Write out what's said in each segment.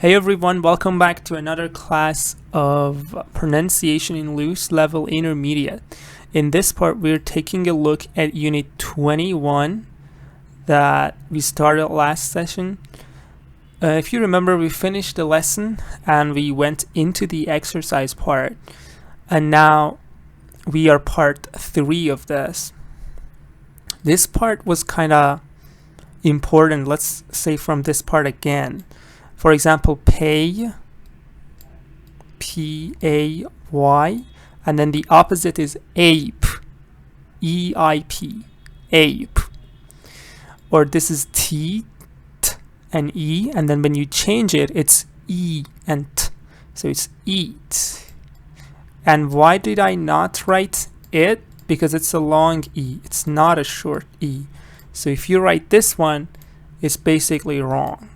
Hey everyone, welcome back to another class of pronunciation in loose level intermediate. In this part, we're taking a look at unit 21 that we started last session. If you remember, we finished the lesson and we went into the exercise part, and now we are part 3 of this. This part was kind of important. Let's say from this part again. For example, pay, P-A-Y, and then the opposite is ape, E-I-P, ape. Or this is T, T, and E, and then when you change it, it's E and T. So it's eat. And why did I not write it? Because it's a long E. It's not a short E. So if you write this one, it's basically wrong.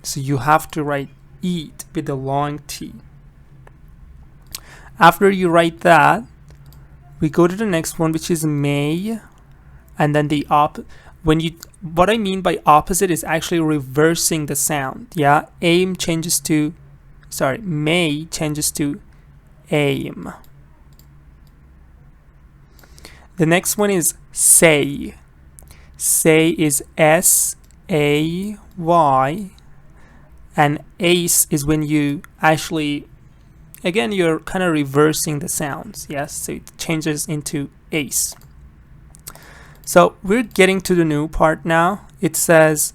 So you have to write eat with a long T. After you write that, we go to the next one, which is may, and then the what I mean by opposite is actually reversing the sound. Yeah, may changes to aim. The next one is say. Say is S-A-Y. And ace is when you actually, again, you're kind of reversing the sounds. Yes, so it changes into ace. So we're getting to the new part now. It says,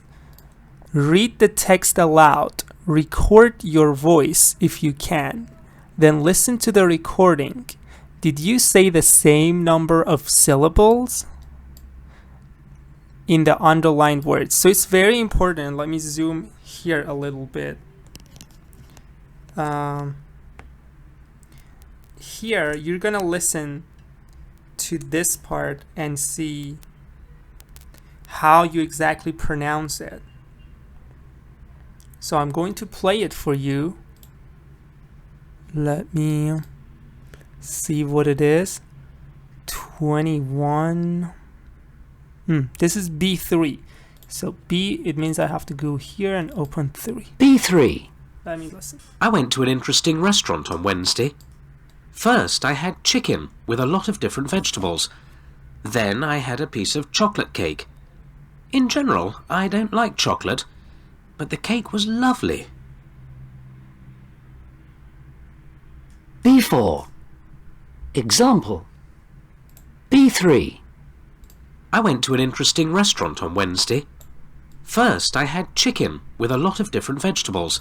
read the text aloud. Record your voice if you can. Then listen to the recording. Did you say the same number of syllables in the underlined words? So it's very important. Let me zoom here a little bit. Here you're gonna listen to this part and see how you exactly pronounce it. So I'm going to play it for you. Let me see what it is. 21. This is B3. So B, it means I have to go here and open 3. B3. Let me listen. I went to an interesting restaurant on Wednesday. First, I had chicken with a lot of different vegetables. Then I had a piece of chocolate cake. In general, I don't like chocolate, but the cake was lovely. B4. Example. B3. I went to an interesting restaurant on Wednesday. First, I had chicken with a lot of different vegetables.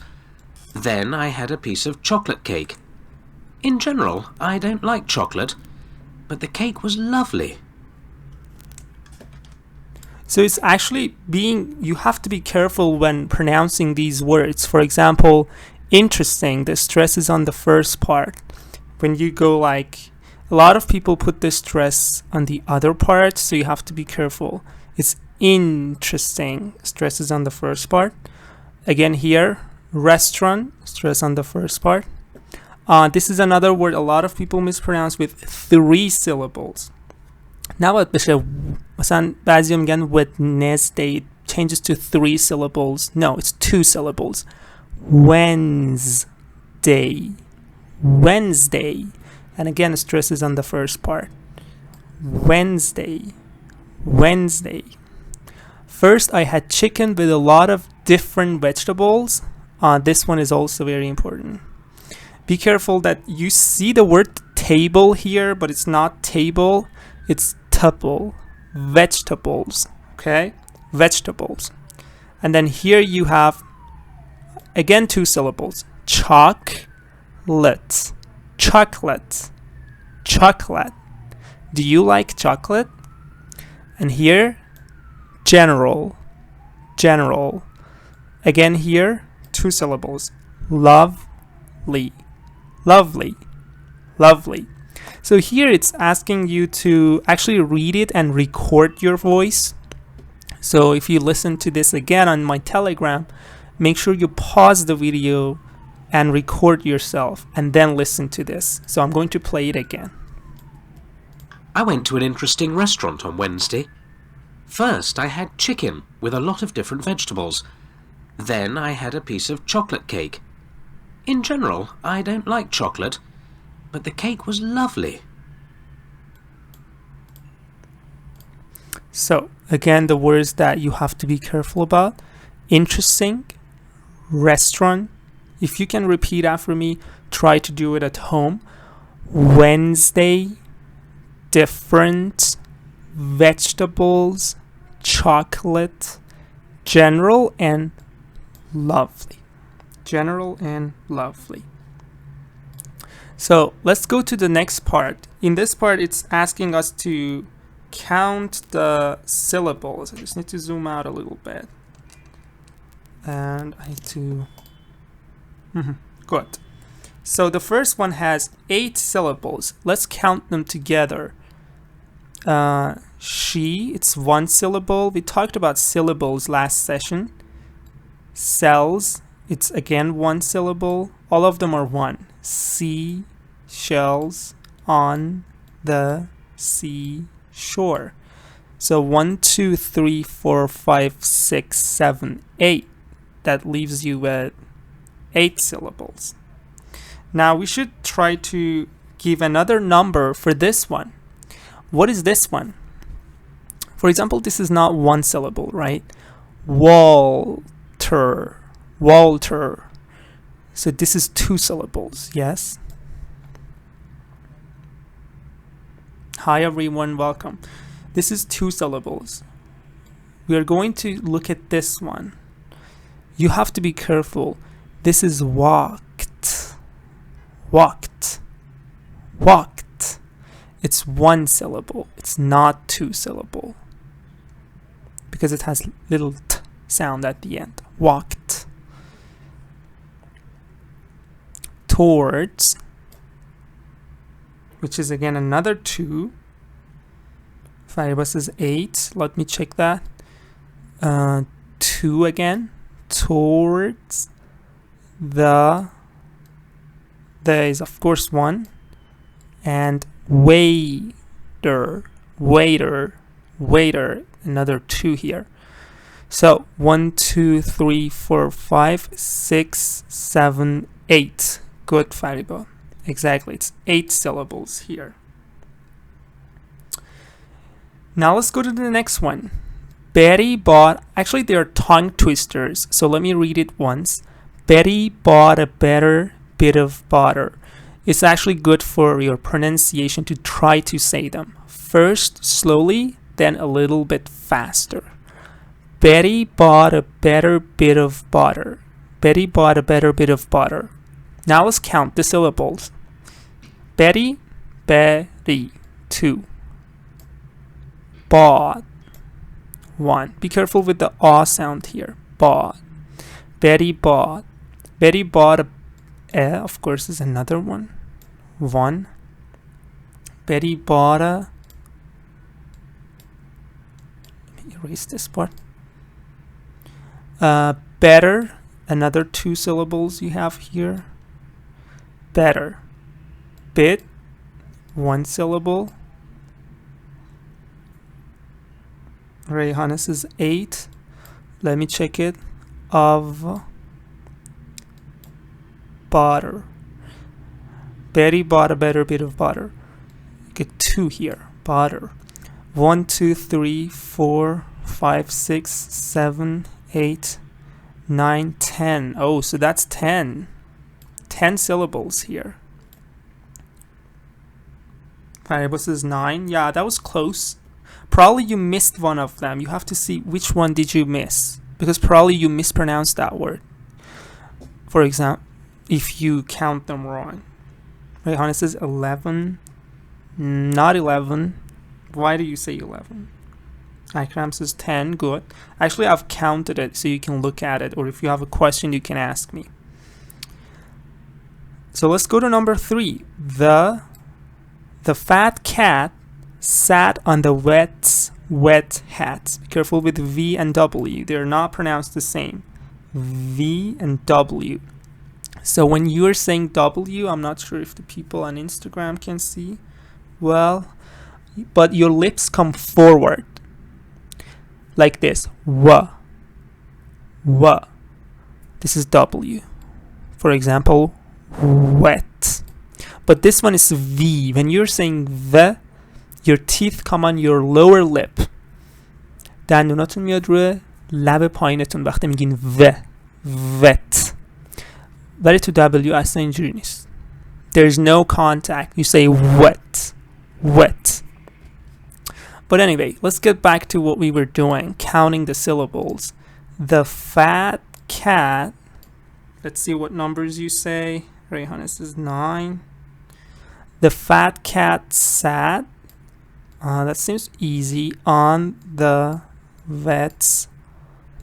Then I had a piece of chocolate cake. In general, I don't like chocolate, but the cake was lovely. So it's actually you have to be careful when pronouncing these words. For example, interesting, the stress is on the first part. When you go like, a lot of people put the stress on the other part, so you have to be careful. It's interesting, stress is on the first part. Again here, restaurant, stress on the first part. This is another word a lot of people mispronounce with 3 syllables. نباید بشه مثلا بعضی میگن Wednesday, changes to 3 syllables. No, it's 2 syllables. Wednesday. Wednesday. And again, stress is on the first part. Wednesday. Wednesday. First, I had chicken with a lot of different vegetables. This one is also very important. Be careful that you see the word table here, but it's not table. It's tuple. Vegetables. Okay? Vegetables. And then here you have, again, 2 syllables. Chocolate. Chocolate. Chocolate. Do you like chocolate? And here, general. General. Again here, 2 syllables. Lovely. Lovely. Lovely. So here it's asking you to actually read it and record your voice. So if you listen to this again on my Telegram, make sure you pause the video and record yourself and then listen to this. So I'm going to play it again. I went to an interesting restaurant on Wednesday. First, I had chicken with a lot of different vegetables. Then I had a piece of chocolate cake. In general, I don't like chocolate, but the cake was lovely. So, again, the words that you have to be careful about: interesting, restaurant. If you can repeat after me, try to do it at home. Wednesday, different, vegetables, chocolate, general, and lovely. General and lovely. So let's go to the next part. In this part, it's asking us to count the syllables. I just need to zoom out a little bit. And I need to... Good. So the first one has 8 syllables. Let's count them together. She, it's 1 syllable. We talked about syllables last session. Cells, it's again 1 syllable. All of them are 1. Sea, shells, on the seashore. So 1, 2, 3, 4, 5, 6, 7, 8. That leaves you with 8 syllables. Now we should try to give another number for this one. What is this one? For example, this is not 1 syllable, right? Walter. Walter. So this is 2 syllables, yes? Hi everyone, welcome. This is 2 syllables. We are going to look at this one. You have to be careful. This is walked. Walked. Walked. It's 1 syllable. It's not 2 syllable. Because it has little t sound at the end. Walked. Towards, which is again another 2. Firebus is 8. Let me check that. 2 again. Towards. There is of course 1. And waiter. Waiter. Waiter. Another 2 here. So 1, 2, 3, 4, 5, 6, 7, 8. Good, Fariba. Exactly, it's 8 syllables here. Now let's go to the next one. Betty bought, actually they are tongue twisters, so let me read it once. Betty bought a better bit of butter. It's actually good for your pronunciation to try to say them. First slowly, then a little bit faster. Betty bought a better bit of butter. Betty bought a better bit of butter. Now let's count the syllables. Betty, Betty, 2. Bought, 1. Be careful with the aw sound here. Bought. Betty bought. Betty bought a, of course, is another one. 1. Betty bought a, let me erase this part. Better, another 2 syllables you have here. Better. Bit, 1 syllable. Rayhanis is 8. Let me check it. Of butter. Betty bought a better bit of butter. Get 2 here. Butter. 1, 2, 3, 4, 5, 6, 7, 8, 9, 10. Oh, so that's 10. 10 syllables here. Firebus is 9. Yeah, that was close. Probably you missed one of them. You have to see which one did you miss, because probably you mispronounced that word. For example, if you count them wrong. Rayhana says 11. Not 11. Why do you say 11? Akram says 10. Good. Actually, I've counted it so you can look at it, or if you have a question, you can ask me. So let's go to number 3. The fat cat sat on the wet hat. Be careful with V and W. They're not pronounced the same. V and W. So when you're saying W, I'm not sure if the people on Instagram can see well, but your lips come forward like this. W. This is W. For example, wet. But this one is V. When you're saying V, your teeth come on your lower lip. دندوناتون میاد روی لب پایینتون وقتی میگین و. wet. ولی تو W اصلا اینجوری نیست. There's no contact. You say wet. Wet. But anyway, let's get back to what we were doing, counting the syllables. The fat cat. Let's see what numbers you say. Rayhan says 9. The fat cat sat. That seems easy. On the vet's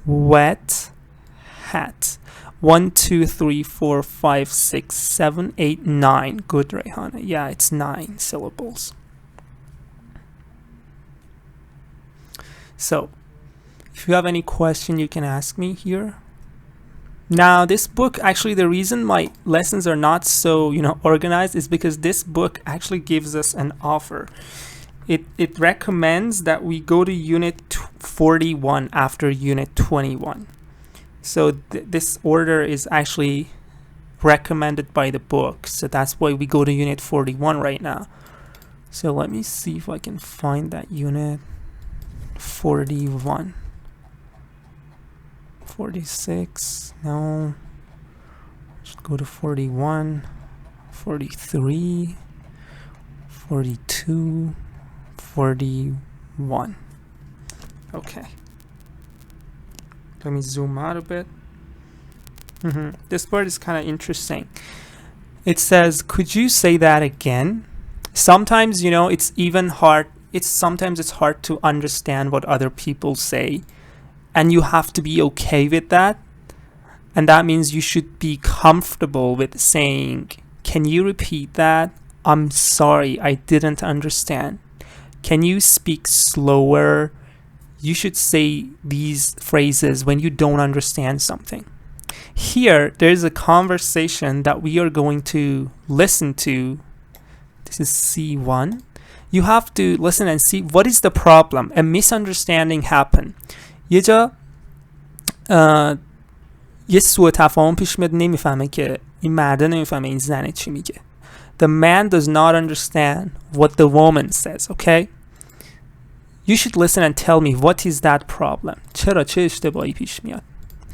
wet hat. 1, 2, 3, 4, 5, 6, 7, 8, 9. Good, Rayhana. Yeah, it's 9 syllables. So, if you have any question, you can ask me here. Now, this book, actually, the reason my lessons are not so, organized is because this book actually gives us an offer. It recommends that we go to Unit 41 after Unit 21. So this order is actually recommended by the book. So that's why we go to Unit 41 right now. So let me see if I can find that Unit 41. 46, no. Should go to 41, 43, 42, 41. Okay. Let me zoom out a bit. This part is kind of interesting. It says, could you say that again? Sometimes, it's even hard. Sometimes it's hard to understand what other people say. And you have to be okay with that. And that means you should be comfortable with saying, can you repeat that? I'm sorry, I didn't understand. Can you speak slower? You should say these phrases when you don't understand something. Here, there's a conversation that we are going to listen to. This is C1. You have to listen and see what is the problem. A misunderstanding happened. یه جا یه سوء تفاهم پیش میاد، نمیفهمه که این مرده نمیفهمه این زنه چی میگه. The man does not understand what the woman says, okay? You should listen and tell me what is that problem. چرا چه اشتباهی پیش میاد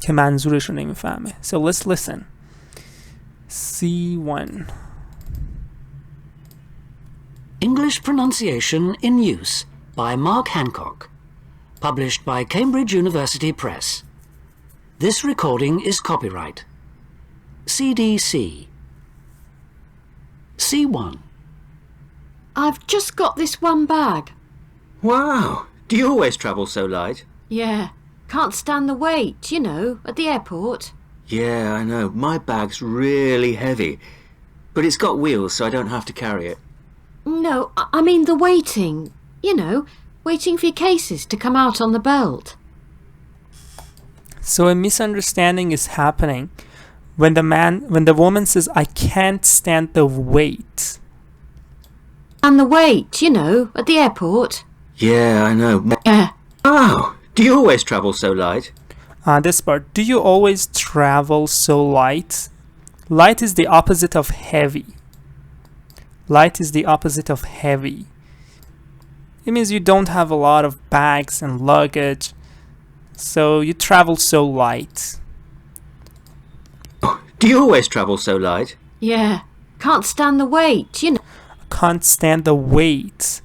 که منظورش رو نمیفهمه. So let's listen. C1. English Pronunciation in Use by Mark Hancock. Published by Cambridge University Press. This recording is copyright. CDC. C1. I've just got this one bag. Wow! Do you always travel so light? Yeah. Can't stand the weight, at the airport. Yeah, I know. My bag's really heavy. But it's got wheels, so I don't have to carry it. No, I mean the waiting. Waiting for your cases to come out on the belt. So a misunderstanding is happening when the woman says, I can't stand the wait. And the wait, at the airport. Yeah, I know. Yeah. Wow! Do you always travel so light? This part. Do you always travel so light? Light is the opposite of heavy. Light is the opposite of heavy. It means you don't have a lot of bags and luggage, so you travel so light. Do you always travel so light? Yeah. Can't stand the weight, Can't stand the weight.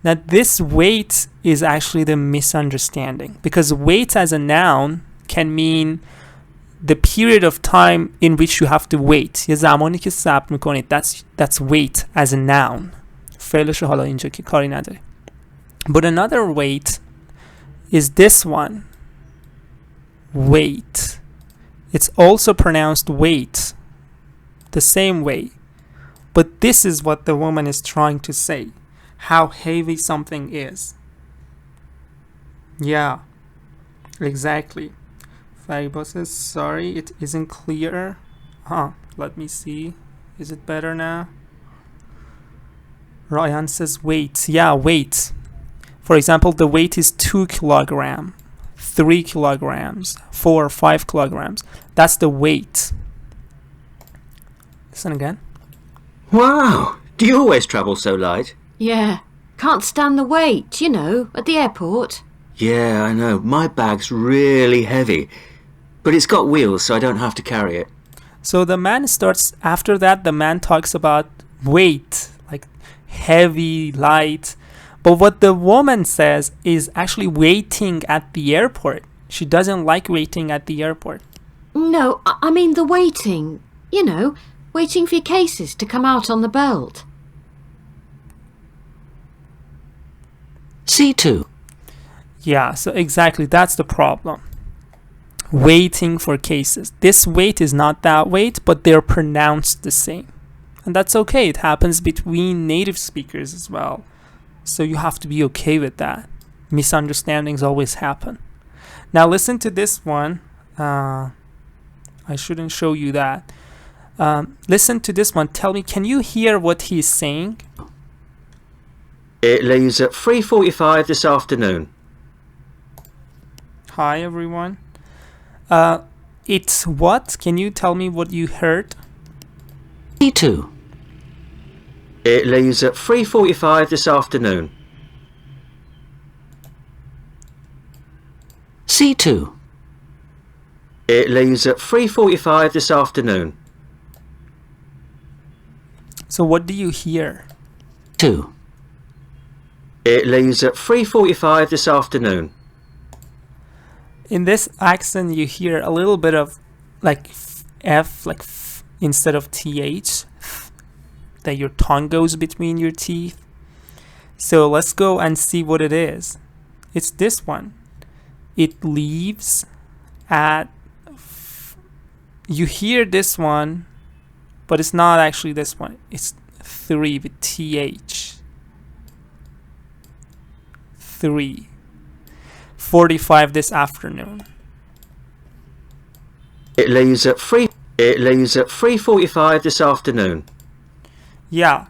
Now this weight is actually the misunderstanding, because weight as a noun can mean the period of time in which you have to wait. یه زمانی که صبر میکنید. That's wait as a noun. فعلش حالا اینجا که کاری نداره. But another wait is this one. Wait. It's also pronounced wait. The same way. But this is what the woman is trying to say. How heavy something is. Yeah. Exactly. Fariba says, sorry, it isn't clear. Let me see. Is it better now? Ryan says, wait. Yeah, wait. For example, the weight is 2 kilograms, 3 kilograms, 4 or 5 kilograms. That's the weight. Listen again. Wow! Do you always travel so light? Yeah. Can't stand the wait, you know, at the airport. Yeah, I know. My bag's really heavy. But it's got wheels, so I don't have to carry it. So the man starts, after that, the man talks about weight, like heavy, light. But what the woman says is actually waiting at the airport. She doesn't like waiting at the airport. No, I mean the waiting. You know, waiting for your cases to come out on the belt. C2. Yeah, so exactly, that's the problem. Waiting for cases. This weight is not that weight, but they're pronounced the same. And that's okay. It happens between native speakers as well. So you have to be okay with that. Misunderstandings always happen. Now listen to this one. I shouldn't show you that. Listen to this one. Tell me, can you hear what he's saying? It leaves at 3:45 this afternoon. Hi, everyone. It's what? Can you tell me what you heard? C2. It leaves at 3:45 this afternoon. C2. It leaves at 3:45 this afternoon. So what do you hear? 2. It leaves at 3:45 this afternoon. In this accent, you hear a little bit of like F, like f, instead of TH, that your tongue goes between your teeth. So let's go and see what it is. It's this one. It leaves at, you hear this one, but it's not actually this one. It's 3 with TH. 3:45 this afternoon. It leaves at 3:45 this afternoon. Yeah.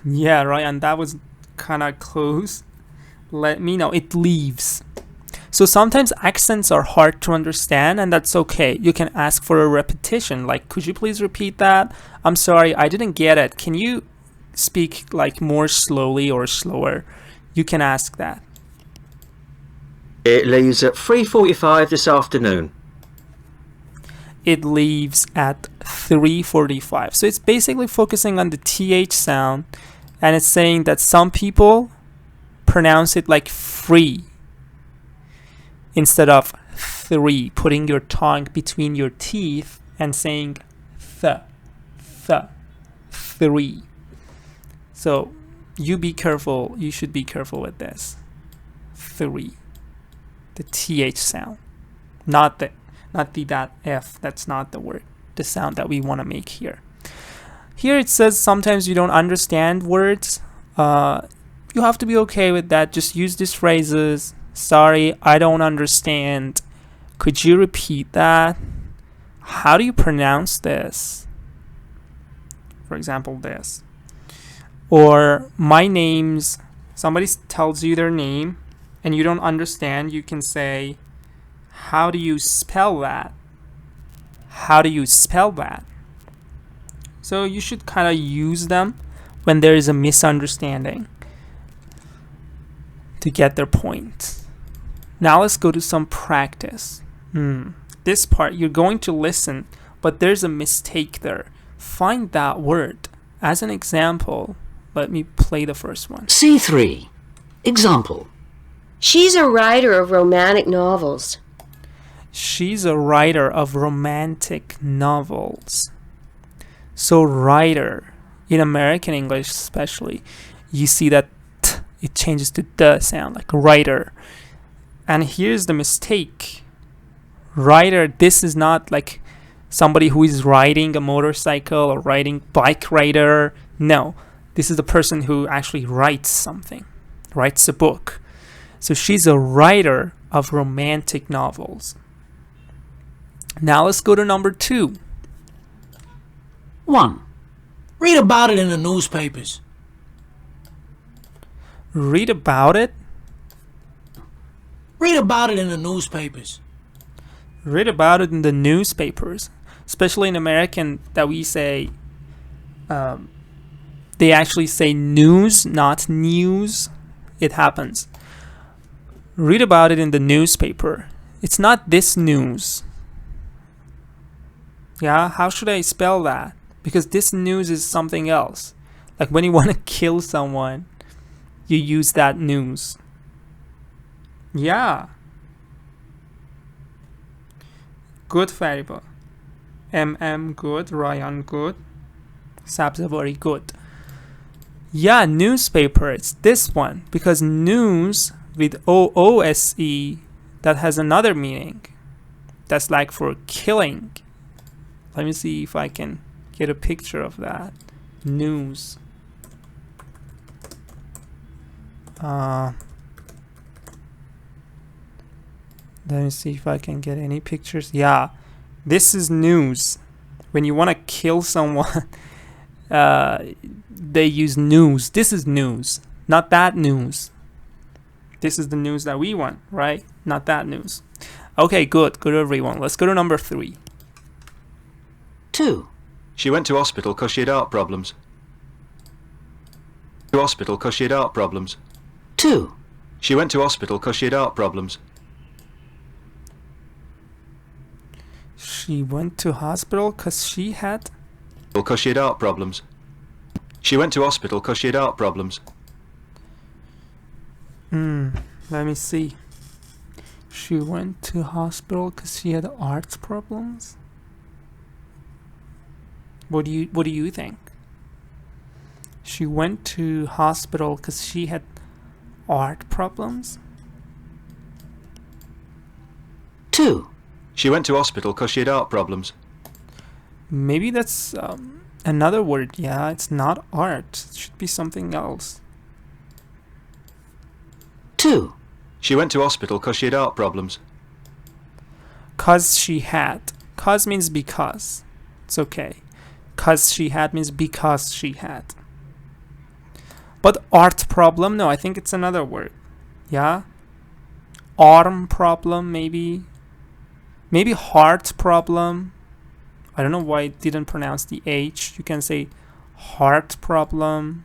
Yeah, right, and that was kind of close. Let me know. It leaves. So sometimes accents are hard to understand, and that's okay. You can ask for a repetition. Like, could you please repeat that? I'm sorry, I didn't get it. Can you speak like more slowly or slower? You can ask that. It leaves at 3:45 this afternoon. It leaves at 3:45. So it's basically focusing on the TH sound, and it's saying that some people pronounce it like free instead of 3, putting your tongue between your teeth and saying th, 3. So you be careful. You should be careful with this. 3, the TH sound, not the that F. That's not the word, the sound that we want to make here. Here it says sometimes you don't understand words. You have to be okay with that. Just use these phrases. Sorry, I don't understand. Could you repeat that? How do you pronounce this? For example, this. Or my name's, somebody tells you their name and you don't understand, you can say, how do you spell that? How do you spell that? So you should kind of use them when there is a misunderstanding to get their point. Now let's go to some practice. This part, you're going to listen, but there's a mistake there. Find that word. As an example, let me play the first one. C3. Example. She's a writer of romantic novels. She's a writer of romantic novels. So writer, in American English especially, you see that t, it changes to the sound, like writer. And here's the mistake. Writer, this is not like somebody who is riding a motorcycle or riding bike rider. No, this is the person who actually writes something, writes a book. So she's a writer of romantic novels. Now let's go to number 2. 1. Read about it in the newspapers. Read about it. Read about it in the newspapers. Read about it in the newspapers, especially in American that we say, they actually say news, not news. It happens. Read about it in the newspaper. It's not this news. Yeah, how should I spell that? Because this news is something else. Like when you want to kill someone, you use that news. Yeah. Good Fariba. Good. Ryan good. Sabzavari good. Yeah, newspaper. It's this one. Because news with OOSE, that has another meaning. That's like for killing. Let me see if I can get a picture of that. News. Let me see if I can get any pictures. Yeah, this is news. When you want to kill someone, they use news. This is news, not that news. This is the news that we want, right? Not that news. Okay, good everyone. Let's go to number 3. 2, She went to hospital 'cause she had heart problems. To hospital 'cause she had heart problems. 2, She went to hospital 'cause she had heart problems. She went to hospital because she had... 'Cause she had heart problems. She went to hospital 'cause she had heart problems. Let me see. She went to hospital because she had heart problems. What do you think? She went to hospital because she had heart problems. 2, She went to hospital 'cause she had heart problems. Maybe that's another word. Yeah, it's not art. It should be something else. 2, She went to hospital 'cause she had heart problems. Cause she had. Cause means because. It's okay. Cause she had means because she had. But art problem, no, I think it's another word. Yeah? Arm problem, maybe. Maybe heart problem. I don't know why it didn't pronounce the H. You can say heart problem.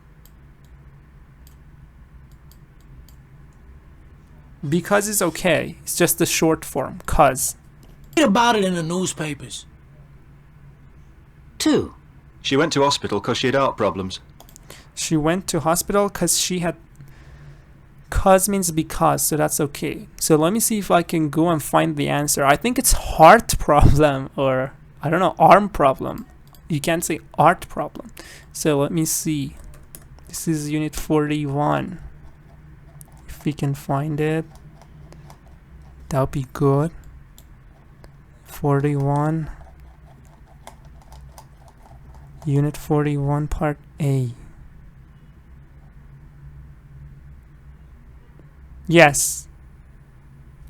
Because is okay. It's just the short form. Cause. Read about it in the newspapers. 2, She went to hospital 'cause she had heart problems. She went to hospital because she had... Cause means because, so that's okay. So let me see if I can go and find the answer. I think it's heart problem or, I don't know, arm problem. You can't say art problem. So let me see. This is unit 41. If we can find it, that would be good. 41. Unit 41, part A. Yes,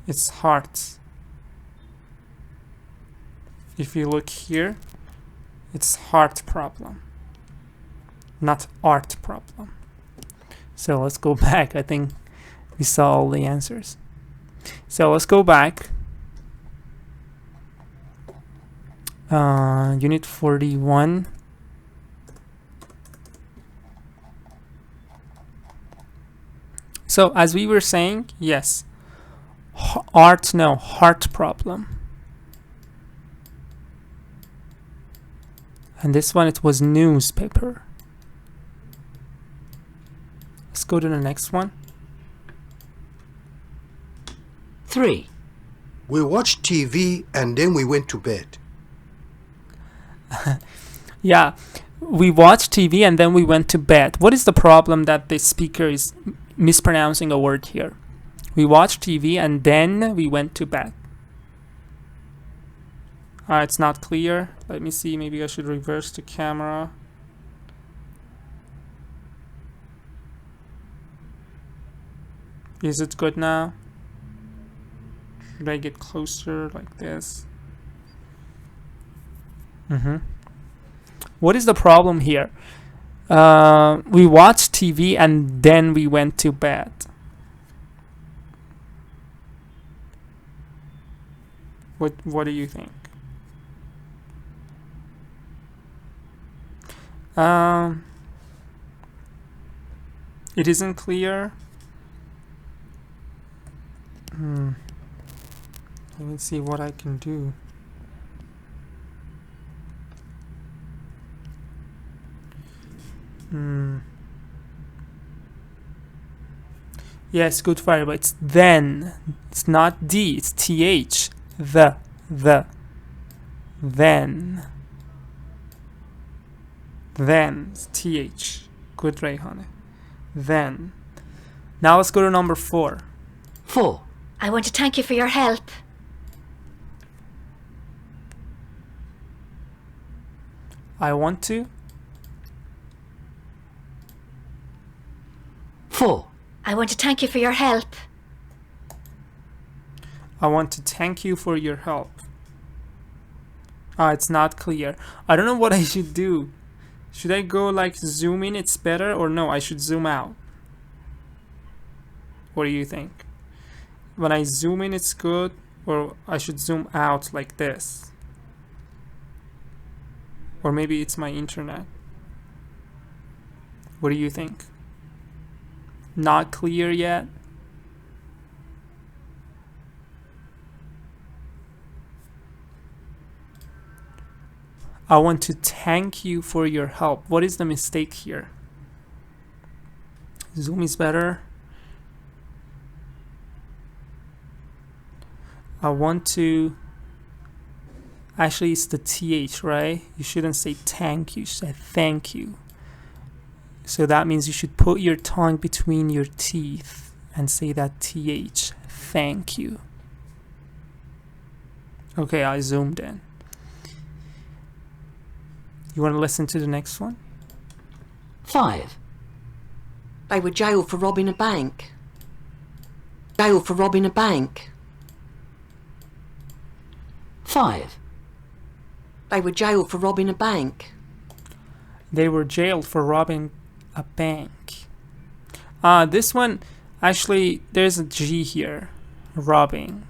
it's heart. If you look here, it's heart problem, not art problem. So let's go back. I think we saw all the answers. So let's go back. Unit 41. So as we were saying, yes, heart problem. And this one, it was newspaper. Let's go to the next one. 3, We watched TV and then we went to bed. Yeah, we watched TV and then we went to bed. What is the problem that the speaker is mispronouncing a word here? We watched TV and then we went to bed. It's not clear. Let me see. Maybe I should reverse the camera. Is it good now? Should I get closer like this? What is the problem here? We watched TV and then we went to bed. What do you think? Um, it isn't clear. Let me see what I can do. Yes, good fire, but it's then. It's not D, it's TH. The. Then. Then. It's TH. Good, Rayhane. Then. Now let's go to number 4. 4. I want to thank you for your help. I want to. 4. I want to thank you for your help. I want to thank you for your help. It's not clear. I don't know what I should do. Should I go like zoom in, it's better, or no, I should zoom out? What do you think? When I zoom in, it's good, or I should zoom out like this? Or maybe it's my internet. What do you think? Not clear yet? I want to thank you for your help. What is the mistake here? Zoom is better. I want to... Actually, it's the TH, right? You shouldn't say thank you, you should say thank you. So that means you should put your tongue between your teeth and say that TH. Thank you. Okay, I zoomed in. You want to listen to the next one? 5. They were jailed for robbing a bank. Jailed for robbing a bank. 5. They were jailed for robbing a bank. They were jailed for robbing a bank. This one, actually, there's a G here. Robbing.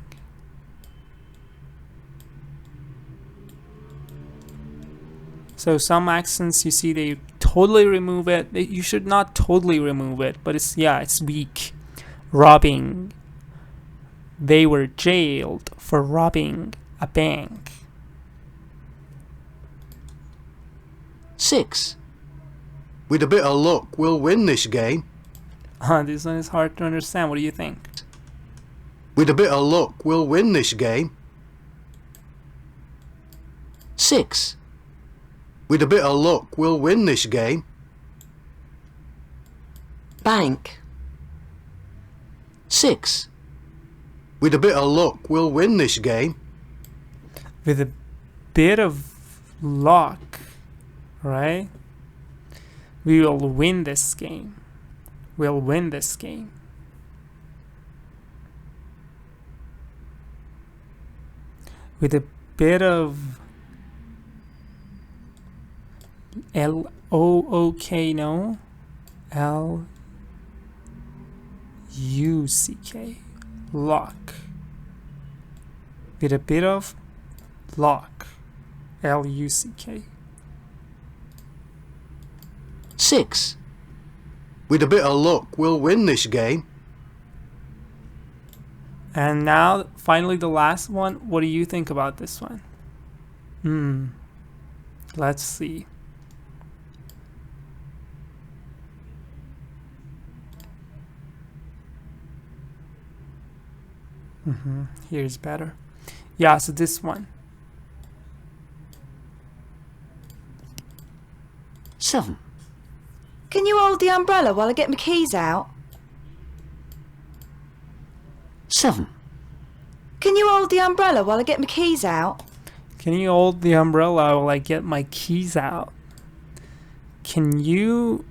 So some accents, you see, they totally remove it. You should not totally remove it, but it's weak. Robbing. They were jailed for robbing a bank. 6. With a bit of luck, we'll win this game. This one is hard to understand. What do you think? With a bit of luck, we'll win this game. 6. With a bit of luck, we'll win this game. Bank. 6. With a bit of luck, we'll win this game. With a bit of luck, right? We will win this game. We'll win this game. With a bit of L-O-O-K, no? L-U-C-K. Luck. With a bit of luck. L-U-C-K. 6. With a bit of luck, we'll win this game. And now, finally, the last one. What do you think about this one? Let's see. Here's better. Yeah, so this one. 7. Can you hold the umbrella while I get my keys out? 7. Can you hold the umbrella while I get my keys out? Can you hold the umbrella while I get my keys out? Can you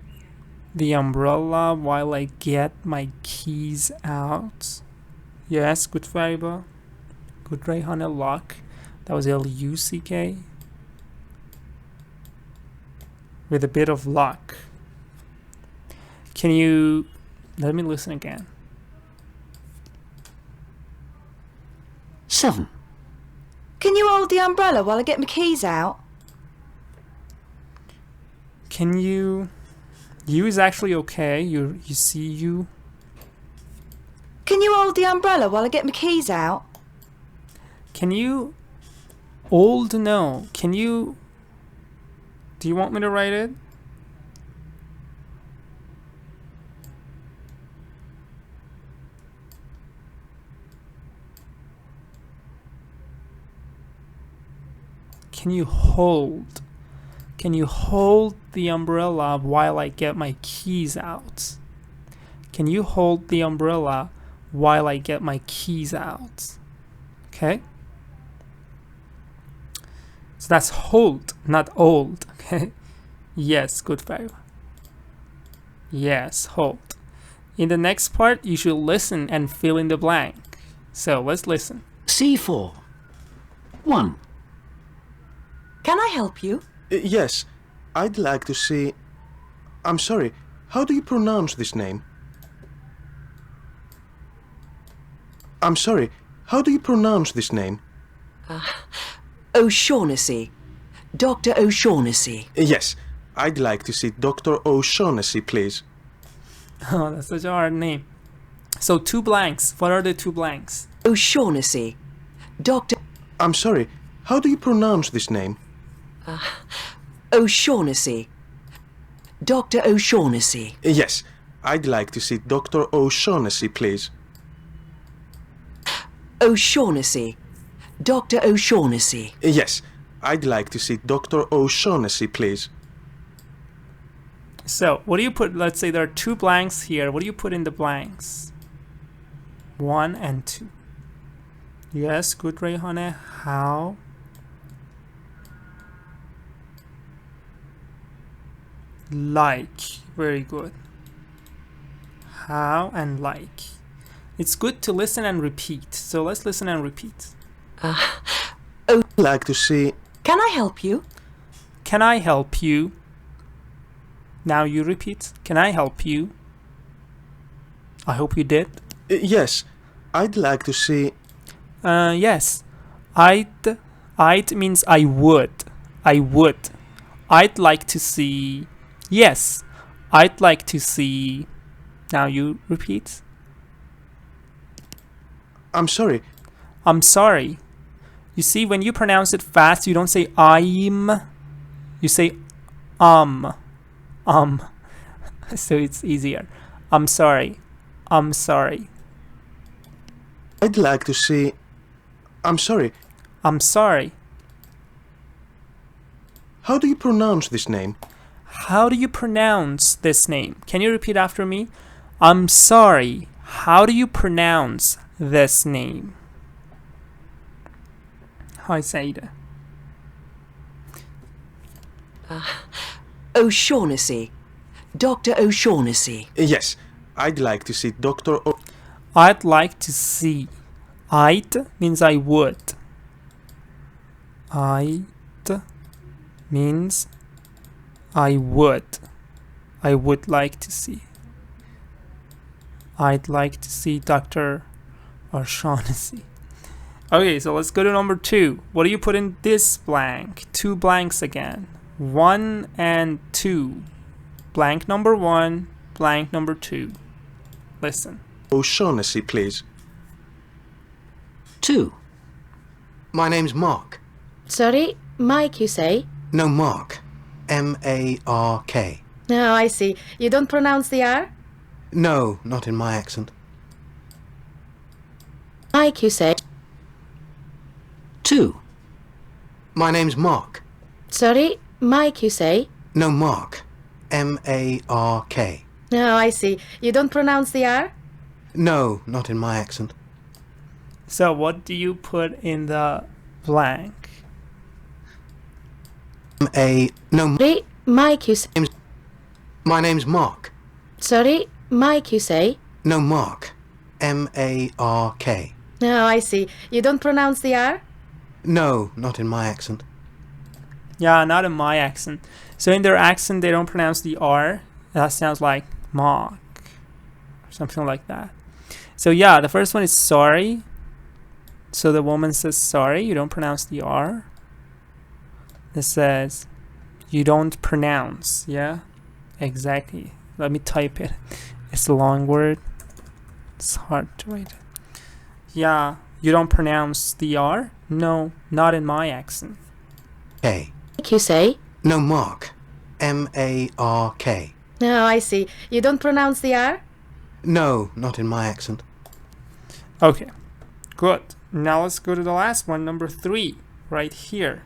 the umbrella while I get my keys out? Yes, good Fariba. Good Rayhane. Luck. That was L-U-C-K. With a bit of luck. Can you... Let me listen again. 7. Can you hold the umbrella while I get my keys out? Can you... You is actually okay. You see you. Can you hold the umbrella while I get my keys out? Can you... Old? No. Can you... Do you want me to write it? Can you hold? Can you hold the umbrella while I get my keys out? Can you hold the umbrella while I get my keys out? Okay? So that's hold, not old. Okay? Yes, good very well. Yes, hold. In the next part, you should listen and fill in the blank. So let's listen. C4. 1. Can I help you? Yes, I'd like to see... I'm sorry, how do you pronounce this name? I'm sorry, how do you pronounce this name? O'Shaughnessy. Dr. O'Shaughnessy. Yes, I'd like to see Dr. O'Shaughnessy, please. Oh, that's such a hard name. So 2 blanks. What are the 2 blanks? O'Shaughnessy. Dr. I'm sorry, how do you pronounce this name? O'Shaughnessy. Dr. O'Shaughnessy. Yes, I'd like to see Dr. O'Shaughnessy, please. O'Shaughnessy. Dr. O'Shaughnessy. Yes, I'd like to see Dr. O'Shaughnessy, please. So what do you put? Let's say there are 2 blanks here. What do you put in the blanks? 1 and 2. Yes, good, Rayhane. How? Like. Very good. How and like. It's good to listen and repeat. So let's listen and repeat. I'd like to see... Can I help you? Can I help you? Now you repeat. Can I help you? I hope you did. Yes, I'd like to see... Yes. I'd means I would. I would. I'd like to see... Yes. I'd like to see... Now you repeat. I'm sorry. I'm sorry. You see, when you pronounce it fast, you don't say I'm. You say So it's easier. I'm sorry. I'm sorry. I'd like to see... I'm sorry. I'm sorry. How do you pronounce this name? How do you pronounce this name? Can you repeat after me? I'm sorry. How do you pronounce this name? Hi, Saida. O'Shaughnessy. Dr. O'Shaughnessy. Yes, I'd like to see Dr. O... I'd like to see. I'd means I would. I'd means I would. I would like to see. I'd like to see Dr. O'Shaughnessy. Okay, so let's go to number 2. What do you put in this blank? 2 blanks again. 1 and 2. Blank number 1, blank number 2. Listen. O'Shaughnessy, please. 2. My name's Mark. Sorry, Mike, you say? No, Mark. M-A-R-K. Oh, I see. You don't pronounce the R? No, not in my accent. Mike, you say? 2. My name's Mark. Sorry, Mike, you say? No, Mark. M-A-R-K. Oh, I see. You don't pronounce the R? No, not in my accent. So what do you put in the blank? No. Sorry, Mike, you say? My name's Mark. Sorry, Mike, you say? No, Mark. M-A-R-K. Oh, I see. You don't pronounce the R? No, not in my accent. Yeah, not in my accent. So in their accent, they don't pronounce the R. That sounds like Mark. Or something like that. So yeah, the first one is sorry. So the woman says, sorry, you don't pronounce the R. It says, you don't pronounce. Yeah, exactly. Let me type it. It's a long word. It's hard to write. Yeah, you don't pronounce the R? No, not in my accent. K. Like you say? No, Mark. M-A-R-K. Oh, I see. You don't pronounce the R? No, not in my accent. Okay, good. Now let's go to the last one, number 3, right here.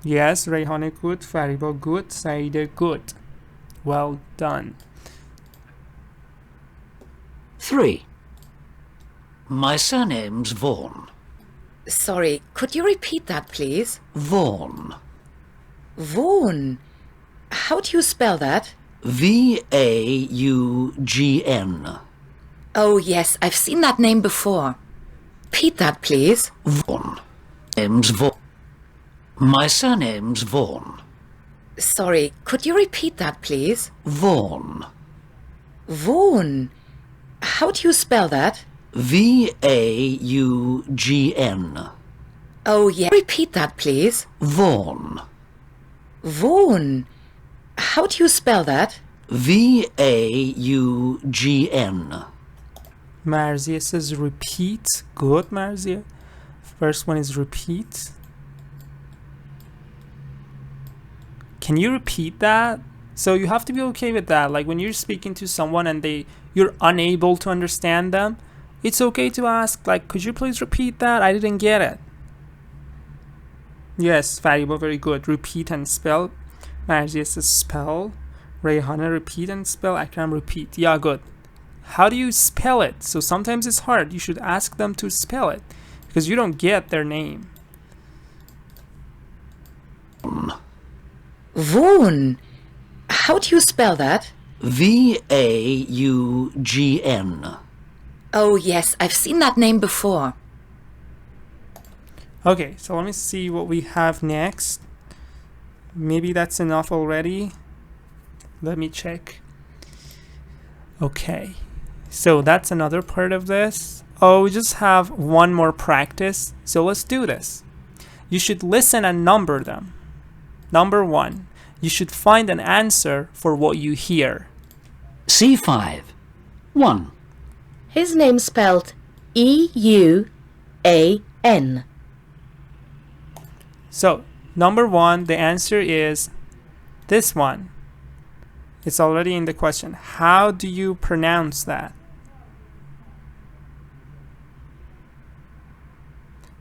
Yes, Rayhane good, Fariba good, Saida good. Well done. 3. My surname's Vaughan. Sorry, could you repeat that, please? Vaughan. Vaughan. How do you spell that? V-A-U-G-N. Oh, yes, I've seen that name before. Repeat that, please. Vaughan. Name's Vaughan. My surname's Vaughan. Sorry, could you repeat that, please? Vaughan. Vaughan. How do you spell that? V-A-U-G-N. Oh, yeah. Repeat that, please. Vaughan. Vaughan. How do you spell that? V-A-U-G-N. Marzia says repeat. Good, Marzia. First one is repeat. Can you repeat that? So you have to be okay with that. Like when you're speaking to someone and you're unable to understand them, it's okay to ask, like, could you please repeat that? I didn't get it. Yes, Fariba, very good. Repeat and spell. Marzia says spell. Rayhana, repeat and spell. Akram, repeat. Yeah, good. How do you spell it? So sometimes it's hard. You should ask them to spell it because you don't get their name. Vaughan. How do you spell that? V-A-U-G-N. Oh, yes, I've seen that name before. Okay, so let me see what we have next. Maybe that's enough already. Let me check. Okay, so that's another part of this. Oh, we just have one more practice. So let's do this. You should listen and number them. Number 1, you should find an answer for what you hear. C5. 1. His name's spelled E-U-A-N. So, number 1, the answer is this one. It's already in the question. How do you pronounce that?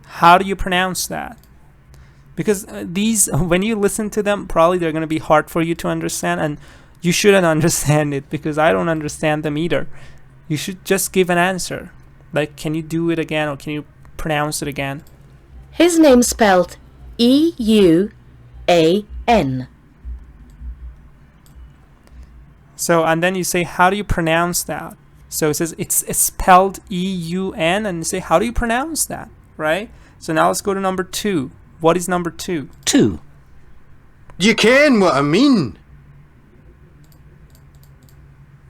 How do you pronounce that? Because these, when you listen to them, probably they're going to be hard for you to understand, and you shouldn't understand it because I don't understand them either. You should just give an answer. Like, can you do it again, or can you pronounce it again? His name's spelled E-U-A-N. So, and then you say, how do you pronounce that? So it says it's spelled E-U-N, and you say, how do you pronounce that, right? So now let's go to number 2. What is number 2? 2. You ken what I mean.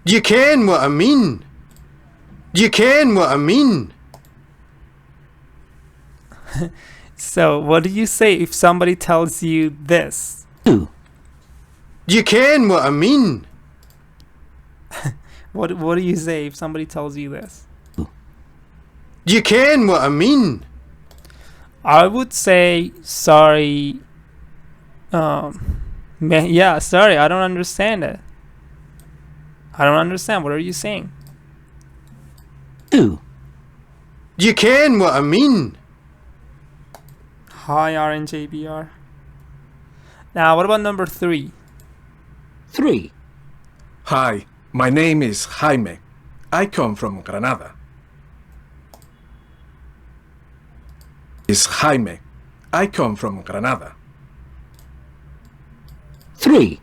You ken what I mean. You ken what I mean. So what do you say if somebody tells you this? 2. You ken what I mean. What do you say if somebody tells you this? You ken what I mean. I would say sorry. Yeah, sorry, I don't understand it. I don't understand. What are you saying? 2. You ken what I mean. Hi, RNJBR. Now, what about number 3? 3. Hi, my name is Jaime. I come from Granada. Is Jaime. I come from Granada. 3.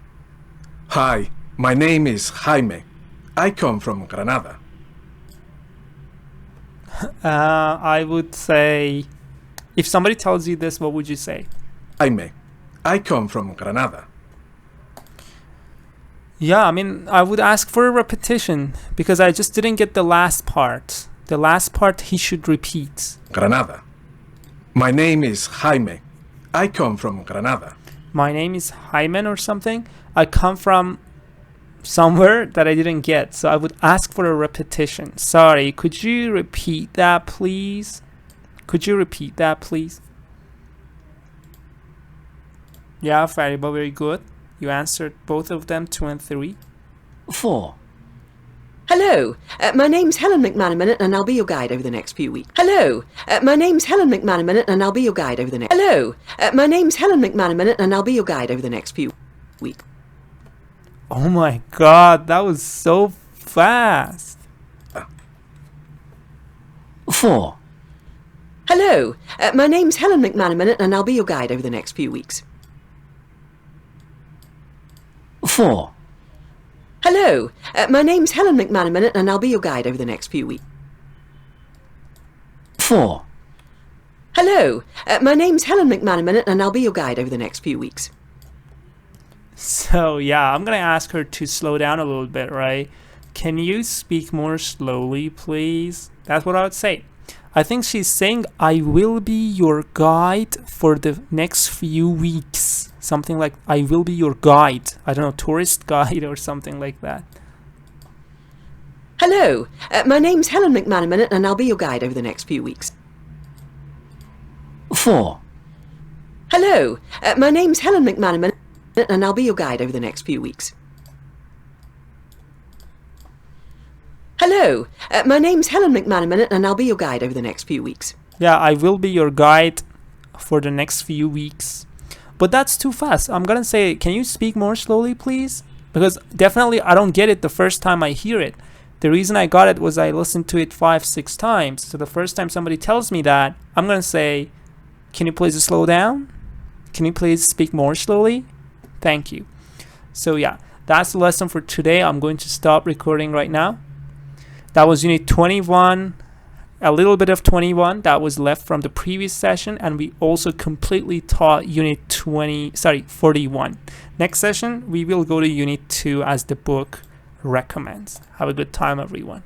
Hi, my name is Jaime. I come from Granada. I would say, if somebody tells you this, what would you say? Jaime. I come from Granada. Yeah, I mean, I would ask for a repetition because I just didn't get the last part. The last part he should repeat. Granada. My name is Jaime. I come from Granada. My name is Hyman or something. I come from somewhere that I didn't get, so I would ask for a repetition. Sorry, could you repeat that, please? Could you repeat that, please? Yeah, Fariba, very good. You answered both of them, 2 and 3. 4. Hello, my name's Helen McManaman and I'll be your guide over the next few weeks. Hello, my name's Helen McManaman and I'll be your guide over the next... Hello, my name's Helen McManaman and I'll be your guide over the next few weeks. Oh my god, that was so fast. 4. Hello, my name's Helen McManaman and I'll be your guide over the next few weeks. 4. Hello, my name's Helen McManaman and I'll be your guide over the next few weeks. 4. Hello, my name's Helen McManaman and I'll be your guide over the next few weeks. So yeah, I'm gonna ask her to slow down a little bit, right? Can you speak more slowly, please? That's what I would say. I think she's saying, I will be your guide for the next few weeks. Something like, I will be your guide. I don't know, tourist guide or something like that. Hello, my name's Helen McManaman and I'll be your guide over the next few weeks. 4. Hello, my name's Helen McManaman and I'll be your guide over the next few weeks. Hello, my name's Helen McManaman and I'll be your guide over the next few weeks. Yeah, I will be your guide for the next few weeks. But that's too fast. I'm gonna say, can you speak more slowly, please? Because definitely I don't get it the first time I hear it. The reason I got it was I listened to it 5-6 times. So the first time somebody tells me that, I'm gonna say, can you please slow down? Can you please speak more slowly? Thank you. So yeah, that's the lesson for today. I'm going to stop recording right now. That was unit 21, a little bit of 21 that was left from the previous session, and we also completely taught unit 41. Next session, we will go to unit 2 as the book recommends. Have a good time, everyone.